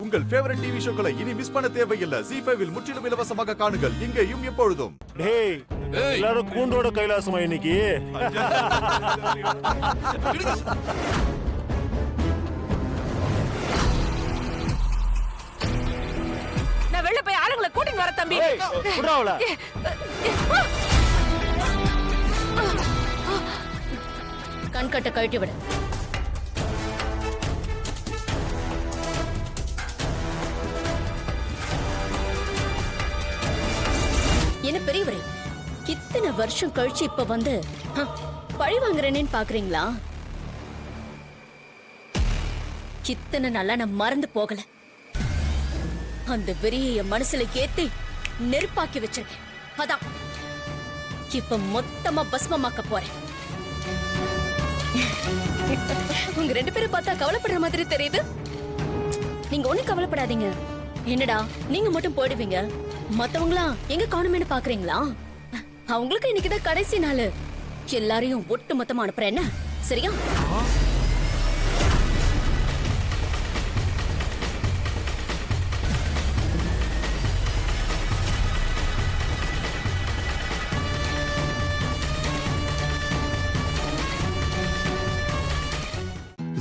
உங்கள் favourite TV ஷோக்களை இனி miss பண்ண தேவையில்லை. ZEE5 இல் முற்றிலும் இலவசமாக காணுங்கள், இங்கேயும் எப்பொழுதும். டேய் எல்லாரும் கூண்டோட கைலாசமா இன்னைக்கு? நான் வெளில போய் ஆளுங்களை கூட்டிட்டு வர தம்பி. விடாவல. கண்கட்ட கழட்டி விடு. என்ன பெரியவரே, இத்தனை வருஷம் கழிச்சு இப்ப வந்து பழி வாங்குறேன்னு பாக்குறீங்களா? இத்தனை நாளா நான் மறந்து போகல. அந்த வெறியை என் மனசுல ஏத்தி நெருப்பாக்கி வச்சிருக்கேன். அதான் இப்ப மொத்தமா பஸ்மமாக்க போறேன். உங்க ரெண்டு பேரும் பார்த்தா கவலைப்படுற மாதிரி தெரியுது. நீங்க ஒண்ணும் கவலைப்படாதீங்க. என்னடா நீங்க மட்டும் போயிடுவீங்க, மத்தவங்களா எங்க காணுமேனு பாக்குறீங்களா? அவங்களுக்கு இன்னைக்குதான் கடைசி நாள். எல்லாரையும் ஒட்டு மொத்தமா அனுப்புறேன், என்ன சரியா?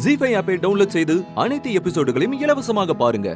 ZEE5 ஆப்பை டவுன்லோட் செய்து அனைத்து எபிசோடுகளையும் இலவசமாக பாருங்க.